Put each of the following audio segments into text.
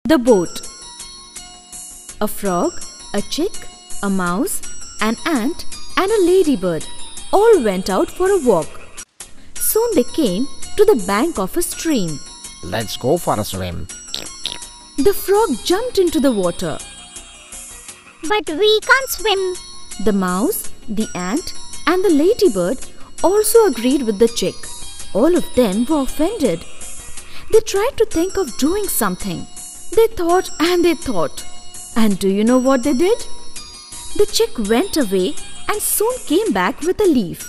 The boat. A frog, a chick, a mouse, an ant and a ladybird all went out for a walk. Soon they came to the bank of a stream. Let's go for a swim. The frog jumped into the water. But we can't swim. The mouse, the ant and the ladybird also agreed with the chick. All of them were offended. They tried to think of doing something. They thought and they thought. And do you know what they did? The chick went away and soon came back with a leaf.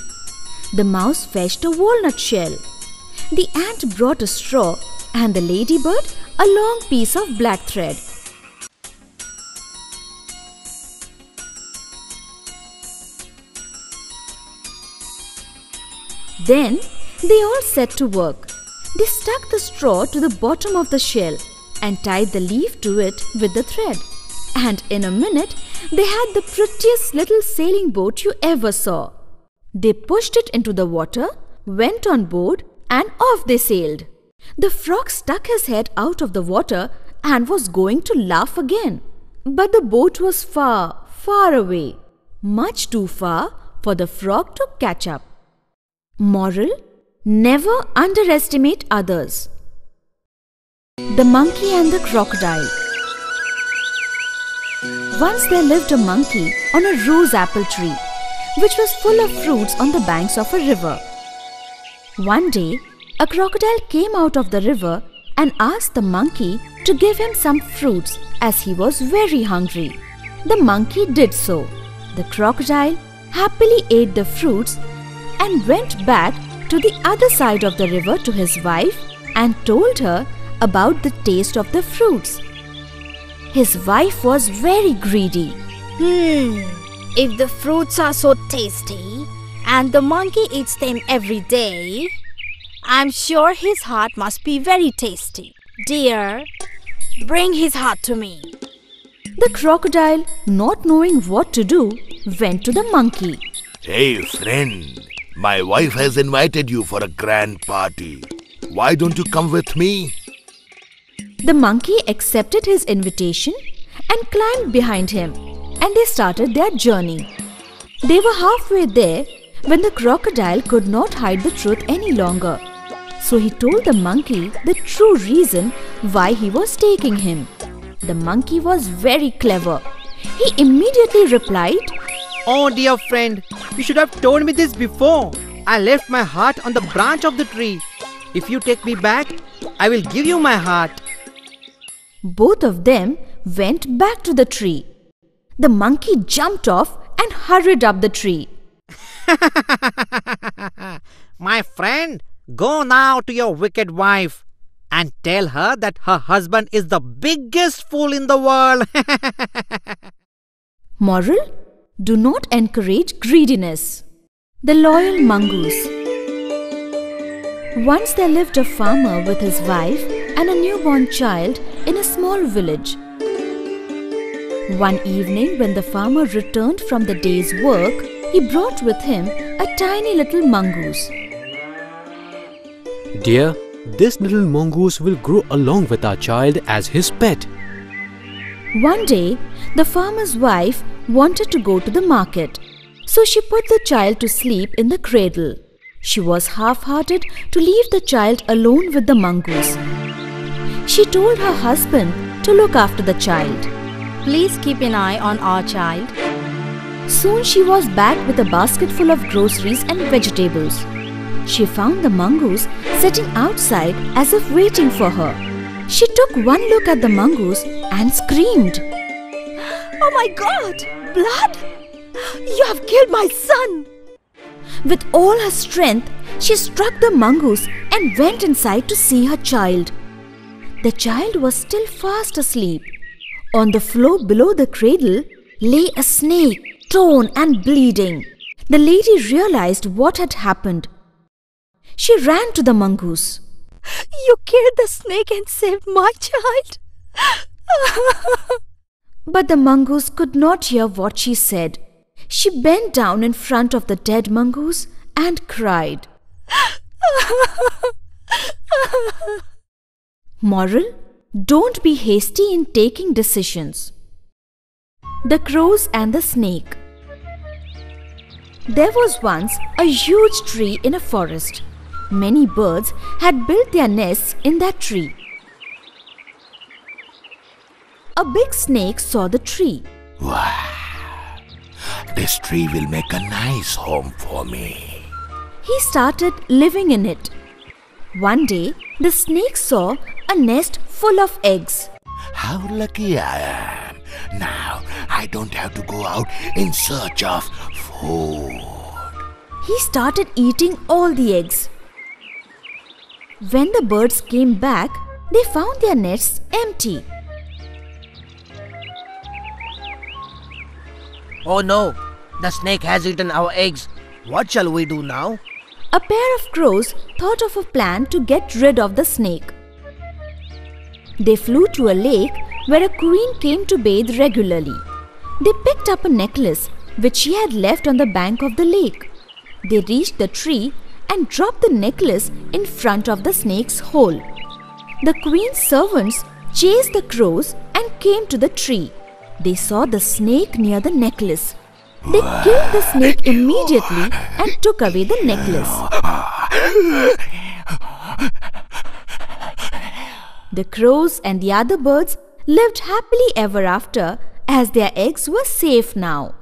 The mouse fetched a walnut shell. The ant brought a straw and the ladybird a long piece of black thread. Then they all set to work. They stuck the straw to the bottom of the shell and tied the leaf to it with the thread. And in a minute, they had the prettiest little sailing boat you ever saw. They pushed it into the water, went on board, and off they sailed. The frog stuck his head out of the water and was going to laugh again. But the boat was far, far away, much too far for the frog to catch up. Moral: never underestimate others. The Monkey and the Crocodile. Once there lived a monkey on a rose apple tree, which was full of fruits on the banks of a river. One day, a crocodile came out of the river and asked the monkey to give him some fruits as he was very hungry. The monkey did so. The crocodile happily ate the fruits and went back to the other side of the river to his wife and told her about the taste of the fruits. His wife was very greedy. If the fruits are so tasty and the monkey eats them every day, I'm sure his heart must be very tasty. Dear, bring his heart to me. The crocodile, not knowing what to do, went to the monkey. Hey friend, my wife has invited you for a grand party. Why don't you come with me? The monkey accepted his invitation and climbed behind him, and they started their journey. They were halfway there when the crocodile could not hide the truth any longer. So he told the monkey the true reason why he was taking him. The monkey was very clever. He immediately replied, "Oh dear friend, you should have told me this before. I left my heart on the branch of the tree. If you take me back, I will give you my heart." Both of them went back to the tree. The monkey jumped off and hurried up the tree. My friend, go now to your wicked wife and tell her that her husband is the biggest fool in the world. Moral: do not encourage greediness. The Loyal Mongoose. Once there lived a farmer with his wife and a newborn child in a small village. One evening, when the farmer returned from the day's work, he brought with him a tiny little mongoose. "Dear, this little mongoose will grow along with our child as his pet." One day, the farmer's wife wanted to go to the market, so she put the child to sleep in the cradle. She was half-hearted to leave the child alone with the mongoose. She told her husband to look after the child. Please keep an eye on our child. Soon she was back with a basket full of groceries and vegetables. She found the mongoose sitting outside as if waiting for her. She took one look at the mongoose and screamed, Oh my God! Blood! You have killed my son! With all her strength, she struck the mongoose and went inside to see her child. The child was still fast asleep. On the floor below the cradle lay a snake, torn and bleeding. The lady realized what had happened. She ran to the mongoose. You killed the snake and saved my child. But the mongoose could not hear what she said. She bent down in front of the dead mongoose and cried. Moral: Don't be hasty in taking decisions. The Crows and the Snake. There was once a huge tree in a forest. Many birds had built their nests in that tree. A big snake saw the tree. Wow, this tree will make a nice home for me. He started living in it. One day, the snake saw a nest full of eggs. How lucky I am. Now I don't have to go out in search of food. He started eating all the eggs. When the birds came back, they found their nests empty. Oh no, the snake has eaten our eggs. What shall we do now? A pair of crows thought of a plan to get rid of the snake. They flew to a lake where a queen came to bathe regularly. They picked up a necklace which she had left on the bank of the lake. They reached the tree and dropped the necklace in front of the snake's hole. The queen's servants chased the crows and came to the tree. They saw the snake near the necklace. They killed the snake immediately and took away the necklace. The crows and the other birds lived happily ever after as their eggs were safe now.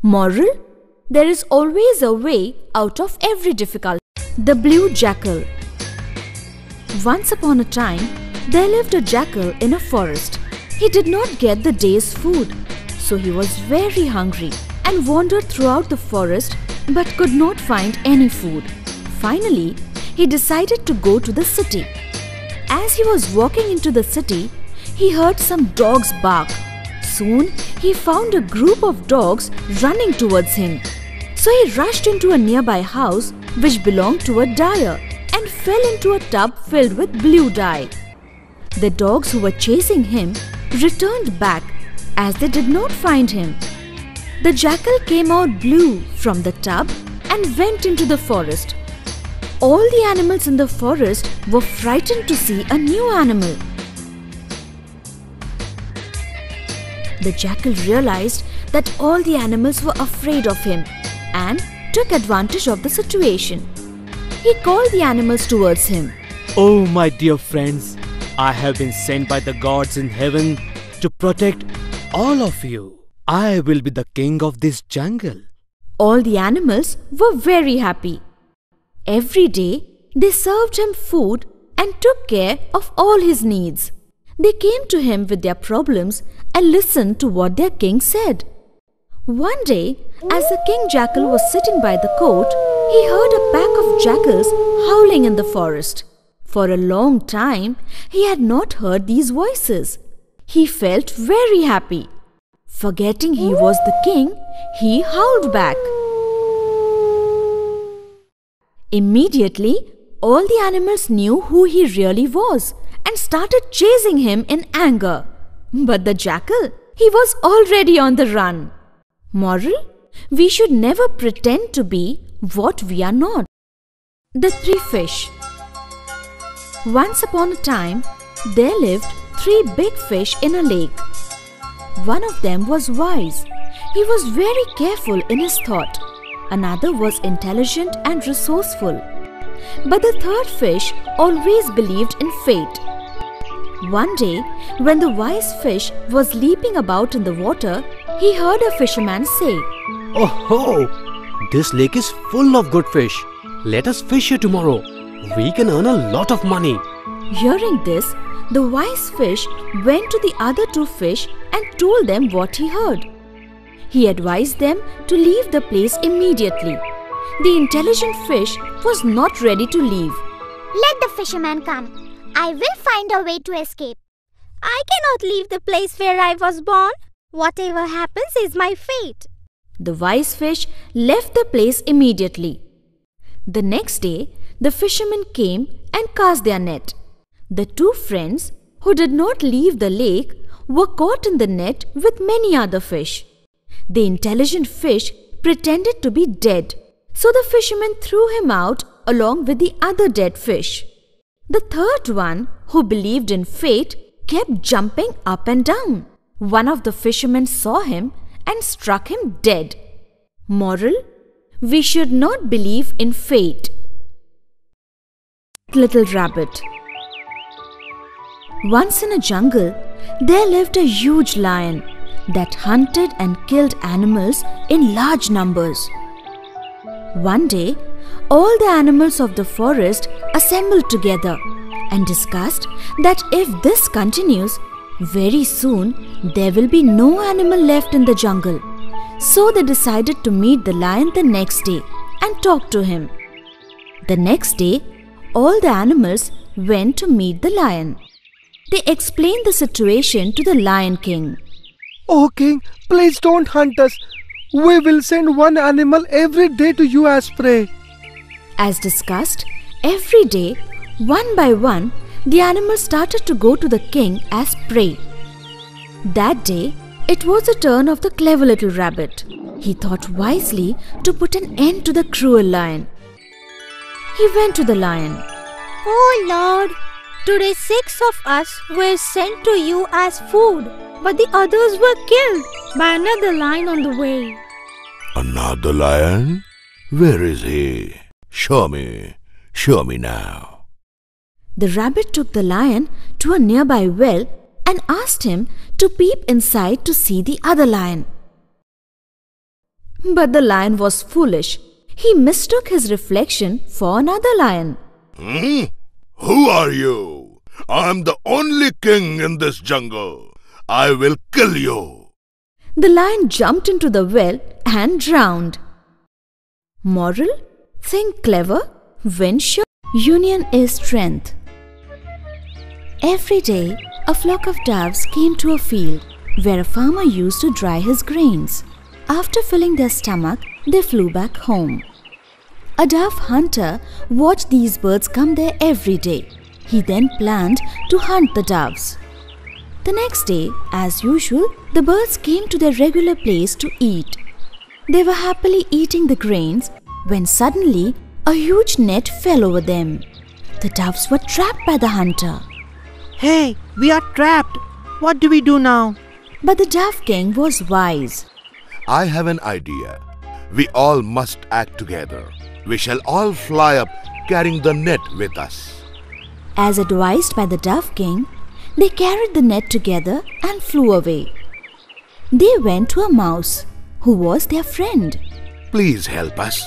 Moral: there is always a way out of every difficulty. The Blue Jackal. Once upon a time, there lived a jackal in a forest. He did not get the day's food, so he was very hungry and wandered throughout the forest but could not find any food. Finally, he decided to go to the city. As he was walking into the city, he heard some dogs bark. Soon, he found a group of dogs running towards him. So he rushed into a nearby house which belonged to a dyer and fell into a tub filled with blue dye. The dogs who were chasing him returned back as they did not find him. The jackal came out blue from the tub and went into the forest. All the animals in the forest were frightened to see a new animal. The jackal realized that all the animals were afraid of him and took advantage of the situation. He called the animals towards him. Oh, my dear friends, I have been sent by the gods in heaven to protect all of you. I will be the king of this jungle. All the animals were very happy. Every day, they served him food and took care of all his needs. They came to him with their problems and listened to what their king said. One day, as the king jackal was sitting by the court, he heard a pack of jackals howling in the forest. For a long time, he had not heard these voices. He felt very happy. Forgetting he was the king, he howled back. Immediately, all the animals knew who he really was and started chasing him in anger. But the jackal, he was already on the run. Moral: we should never pretend to be what we are not. The Three Fish. Once upon a time, there lived 3 big fish in a lake. One of them was wise. He was very careful in his thought. Another was intelligent and resourceful. But the third fish always believed in fate. One day, when the wise fish was leaping about in the water, he heard a fisherman say, Oh ho! This lake is full of good fish. Let us fish here tomorrow. We can earn a lot of money. Hearing this, the wise fish went to the other 2 fish and told them what he heard. He advised them to leave the place immediately. The intelligent fish was not ready to leave. Let the fisherman come. I will find a way to escape. I cannot leave the place where I was born. Whatever happens is my fate. The wise fish left the place immediately. The next day, the fishermen came and cast their net. The 2 friends, who did not leave the lake, were caught in the net with many other fish. The intelligent fish pretended to be dead, so the fishermen threw him out along with the other dead fish. The third one, who believed in fate, kept jumping up and down. One of the fishermen saw him and struck him dead. Moral: we should not believe in fate. Little Rabbit. Once in a jungle, there lived a huge lion that hunted and killed animals in large numbers. One day, all the animals of the forest assembled together and discussed that if this continues, very soon there will be no animal left in the jungle. So they decided to meet the lion the next day and talk to him. The next day, all the animals went to meet the lion. They explained the situation to the Lion King. Oh King, please don't hunt us. We will send one animal every day to you as prey. As discussed, every day, one by one, the animals started to go to the king as prey. That day, it was the turn of the clever little rabbit. He thought wisely to put an end to the cruel lion. He went to the lion. Oh Lord, today 6 of us were sent to you as food, but the others were killed by another lion on the way. Another lion? Where is he? Show me now. The rabbit took the lion to a nearby well and asked him to peep inside to see the other lion. But the lion was foolish. He mistook his reflection for another lion. Who are you? I'm the only king in this jungle. I will kill you. The lion jumped into the well and drowned. Moral: think clever, win sure. Union is strength. Every day, a flock of doves came to a field where a farmer used to dry his grains. After filling their stomach, they flew back home. A dove hunter watched these birds come there every day. He then planned to hunt the doves. The next day, as usual, the birds came to their regular place to eat. They were happily eating the grains when suddenly a huge net fell over them. The doves were trapped by the hunter. Hey, we are trapped. What do we do now? But the Dove King was wise. I have an idea. We all must act together. We shall all fly up carrying the net with us. As advised by the Dove King, they carried the net together and flew away. They went to a mouse who was their friend. Please help us.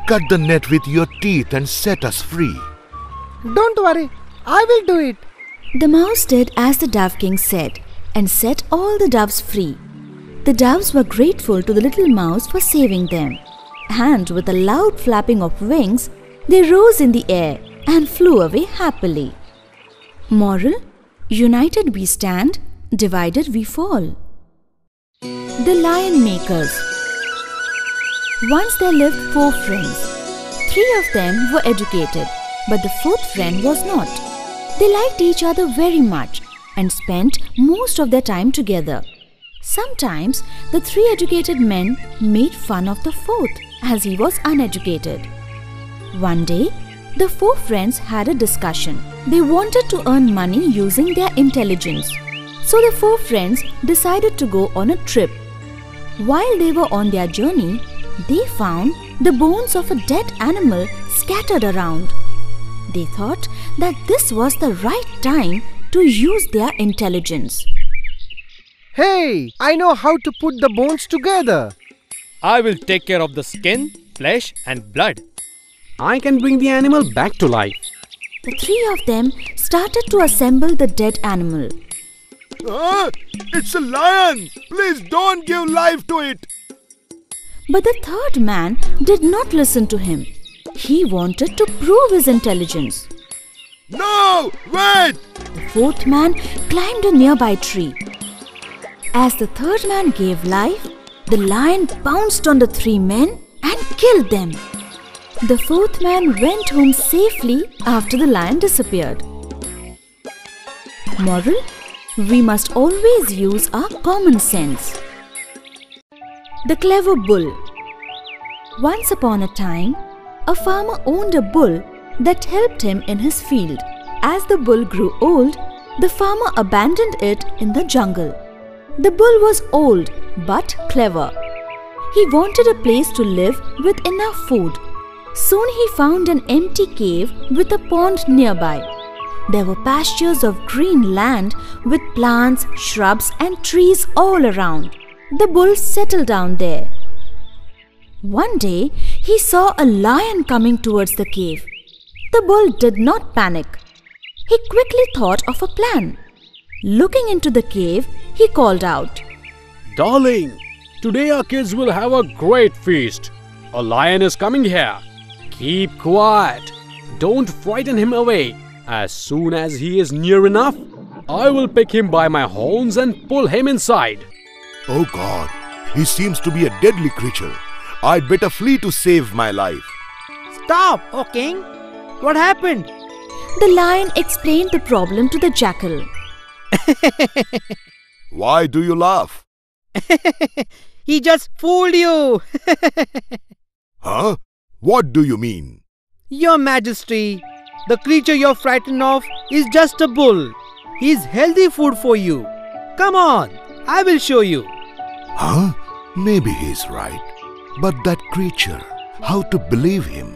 Cut the net with your teeth and set us free. Don't worry, I will do it. The mouse did as the Dove King said and set all the doves free. The doves were grateful to the little mouse for saving them, and with a loud flapping of wings, they rose in the air and flew away happily. Moral: united we stand, divided we fall. The Lion Makers. Once there lived 4 friends. 3 of them were educated, but the 4th friend was not. They liked each other very much and spent most of their time together. Sometimes the 3 educated men made fun of the 4th as he was uneducated. One day, the 4 friends had a discussion. They wanted to earn money using their intelligence. So the 4 friends decided to go on a trip. While they were on their journey, they found the bones of a dead animal scattered around. They thought that this was the right time to use their intelligence. Hey, I know how to put the bones together. I will take care of the skin, flesh and blood. I can bring the animal back to life. The 3 of them started to assemble the dead animal. It's a lion! Please don't give life to it! But the 3rd man did not listen to him. He wanted to prove his intelligence. No! Wait! The 4th man climbed a nearby tree. As the 3rd man gave life, the lion pounced on the 3 men and killed them. The 4th man went home safely after the lion disappeared. Moral: we must always use our common sense. The Clever Bull. Once upon a time, a farmer owned a bull that helped him in his field. As the bull grew old, the farmer abandoned it in the jungle. The bull was old but clever. He wanted a place to live with enough food. Soon he found an empty cave with a pond nearby. There were pastures of green land with plants, shrubs and trees all around. The bull settled down there. One day, he saw a lion coming towards the cave. The bull did not panic. He quickly thought of a plan. Looking into the cave, he called out, Darling, today our kids will have a great feast. A lion is coming here. Keep quiet. Don't frighten him away. As soon as he is near enough, I will pick him by my horns and pull him inside. Oh God, he seems to be a deadly creature. I'd better flee to save my life. Stop, O king. What happened? The lion explained the problem to the jackal. Why do you laugh? He just fooled you. Huh? What do you mean? Your Majesty, the creature you're frightened of is just a bull. He's healthy food for you. Come on, I will show you. Huh? Maybe he's right. But that creature, how to believe him?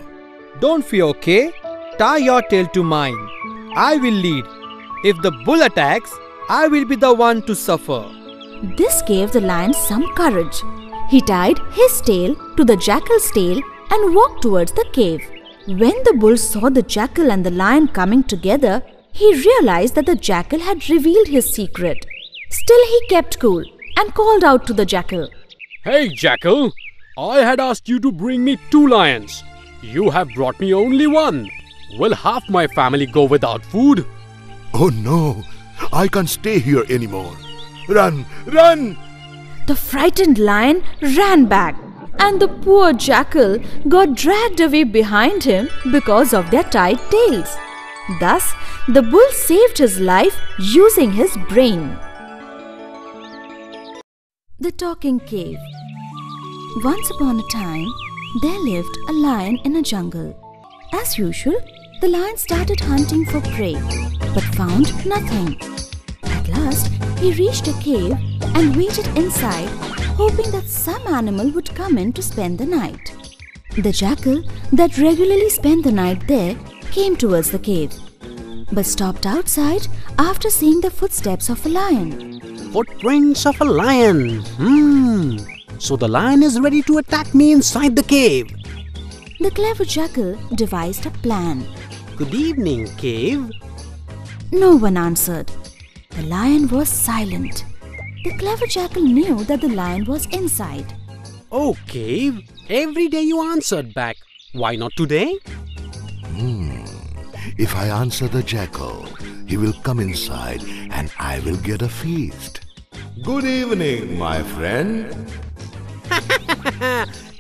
Don't fear, okay? Tie your tail to mine. I will lead. If the bull attacks, I will be the one to suffer. This gave the lion some courage. He tied his tail to the jackal's tail and walked towards the cave. When the bull saw the jackal and the lion coming together, he realized that the jackal had revealed his secret. Still, he kept cool and called out to the jackal. Hey, jackal, I had asked you to bring me 2 lions. You have brought me only 1. Will half my family go without food? Oh no, I can't stay here anymore. Run, run! The frightened lion ran back, and the poor jackal got dragged away behind him because of their tied tails. Thus, the bull saved his life using his brain. The Talking Cave. Once upon a time, there lived a lion in a jungle. As usual, the lion started hunting for prey, but found nothing. At last, he reached a cave and waited inside, hoping that some animal would come in to spend the night. The jackal that regularly spent the night there came towards the cave, but stopped outside after seeing the footsteps of a lion. Footprints of a lion. So the lion is ready to attack me inside the cave. The clever jackal devised a plan. Good evening, cave. No one answered. The lion was silent. The clever jackal knew that the lion was inside. Oh, cave. Every day you answered back. Why not today? If I answer the jackal, he will come inside and I will get a feast. Good evening, my friend.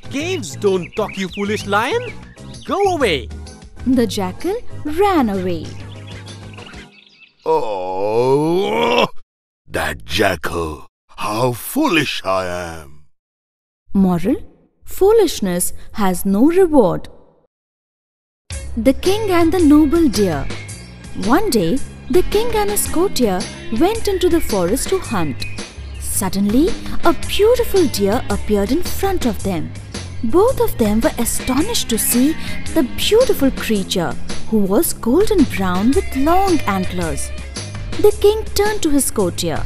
Caves don't talk, you foolish lion. Go away. The jackal ran away. Oh, that jackal! How foolish I am! Moral: foolishness has no reward. The king and the noble deer. One day, the king and his courtier went into the forest to hunt. Suddenly, a beautiful deer appeared in front of them. Both of them were astonished to see the beautiful creature, who was golden brown with long antlers. The king turned to his courtier.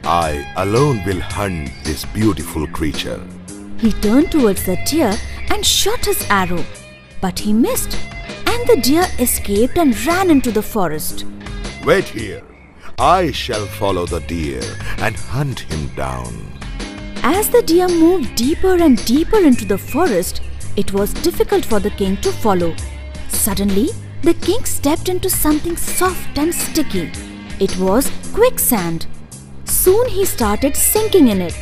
I alone will hunt this beautiful creature. He turned towards the deer and shot his arrow, but he missed, and the deer escaped and ran into the forest. Wait here. I shall follow the deer and hunt him down. As the deer moved deeper and deeper into the forest, it was difficult for the king to follow. Suddenly, the king stepped into something soft and sticky. It was quicksand. Soon he started sinking in it.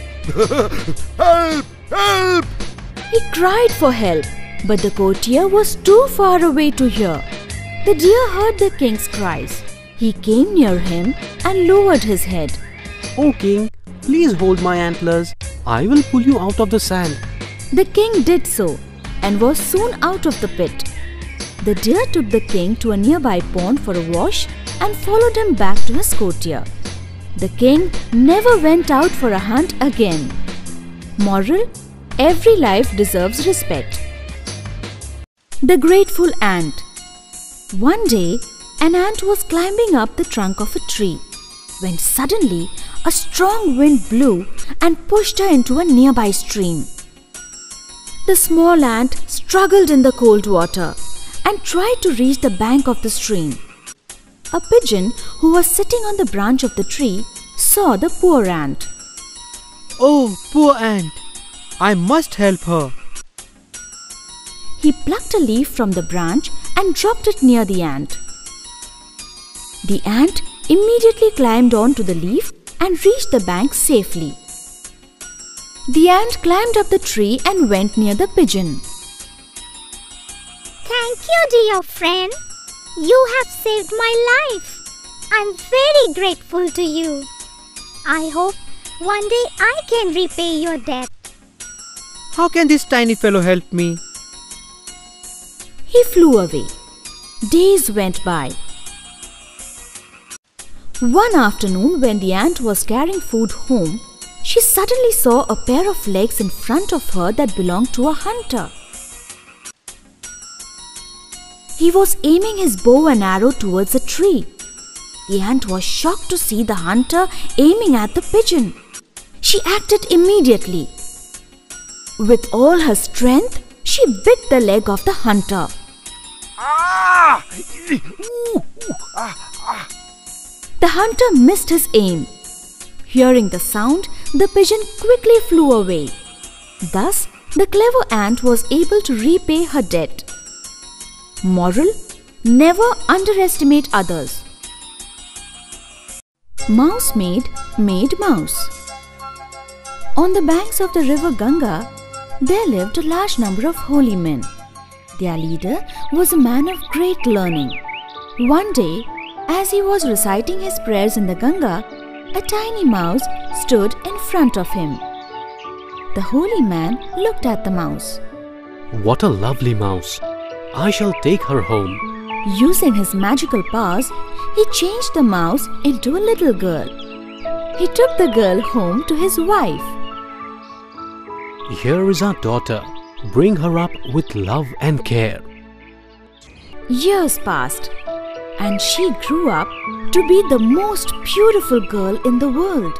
Help! Help! He cried for help, but the courtier was too far away to hear. The deer heard the king's cries. He came near him and lowered his head. Oh, king, please hold my antlers. I will pull you out of the sand. The king did so and was soon out of the pit. The deer took the king to a nearby pond for a wash and followed him back to his courtier. The king never went out for a hunt again. Moral: every life deserves respect. The Grateful Ant. One day, an ant was climbing up the trunk of a tree when suddenly a strong wind blew and pushed her into a nearby stream. The small ant struggled in the cold water and tried to reach the bank of the stream. A pigeon who was sitting on the branch of the tree saw the poor ant. Oh, poor ant! I must help her. He plucked a leaf from the branch and dropped it near the ant. The ant immediately climbed onto the leaf and reached the bank safely. The ant climbed up the tree and went near the pigeon. Thank you, dear friend. You have saved my life. I'm very grateful to you. I hope one day I can repay your debt. How can this tiny fellow help me? He flew away. Days went by. One afternoon, when the ant was carrying food home, she suddenly saw a pair of legs in front of her that belonged to a hunter. He was aiming his bow and arrow towards a tree. The ant was shocked to see the hunter aiming at the pigeon. She acted immediately. With all her strength, she bit the leg of the hunter. The hunter missed his aim. Hearing the sound, the pigeon quickly flew away. Thus, the clever ant was able to repay her debt. Moral: never underestimate others. Mousemaid made mouse. On the banks of the river Ganga, there lived a large number of holy men. Their leader was a man of great learning. One day, as he was reciting his prayers in the Ganga, a tiny mouse stood in front of him. The holy man looked at the mouse. What a lovely mouse! I shall take her home. Using his magical powers, he changed the mouse into a little girl. He took the girl home to his wife. Here is our daughter. Bring her up with love and care. Years passed, and she grew up to be the most beautiful girl in the world.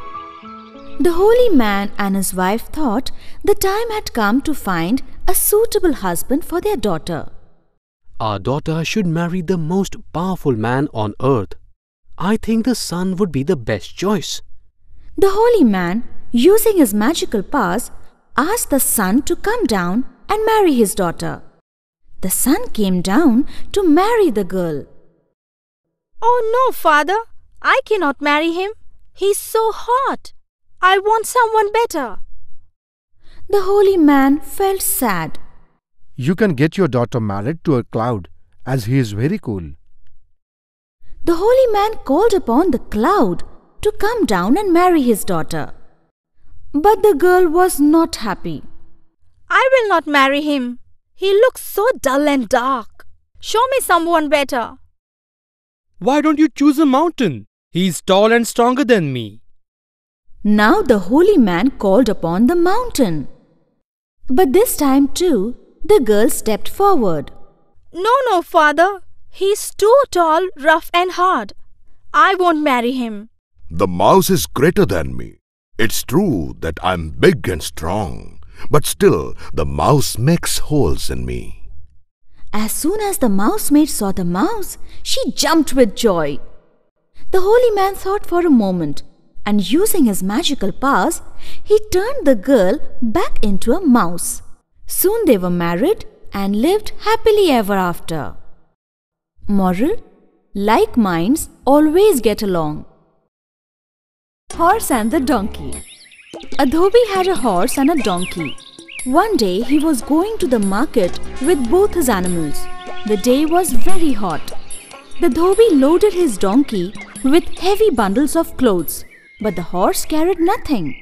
The holy man and his wife thought the time had come to find a suitable husband for their daughter. Our daughter should marry the most powerful man on earth. I think the sun would be the best choice. The holy man, using his magical powers, asked the sun to come down and marry his daughter. The sun came down to marry the girl. Oh no, father. I cannot marry him. He's so hot. I want someone better. The holy man felt sad. You can get your daughter married to a cloud, as he is very cool. The holy man called upon the cloud to come down and marry his daughter. But the girl was not happy. I will not marry him. He looks so dull and dark. Show me someone better. Why don't you choose a mountain? He is tall and stronger than me. Now the holy man called upon the mountain. But this time too, the girl stepped forward. No, father. He's too tall, rough and hard. I won't marry him. The mouse is greater than me. It's true that I'm big and strong, but still the mouse makes holes in me. As soon as the mousemaid saw the mouse, she jumped with joy. The holy man thought for a moment, and using his magical powers, he turned the girl back into a mouse. Soon they were married and lived happily ever after. Moral: like minds always get along. Horse and the Donkey. A dhobi had a horse and a donkey. One day he was going to the market with both his animals. The day was very hot. The dhobi loaded his donkey with heavy bundles of clothes, but the horse carried nothing.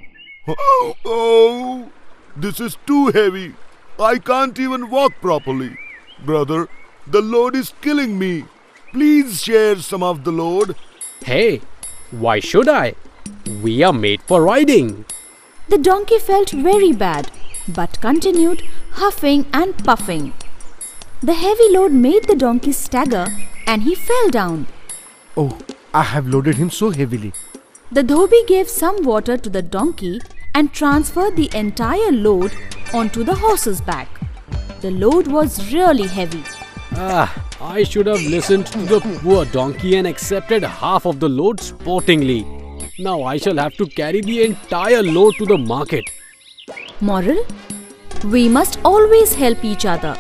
Oh, this is too heavy. I can't even walk properly. Brother, the load is killing me. please share some of the load? Hey, why should I? We are made for riding. The donkey felt very bad, but continued huffing and puffing. The heavy load made the donkey stagger and he fell down. Oh, I have loaded him so heavily. The dhobi gave some water to the donkey and transferred the entire load onto the horse's back. The load was really heavy. I should have listened to the poor donkey and accepted half of the load sportingly. Now I shall have to carry the entire load to the market. Moral: we must always help each other.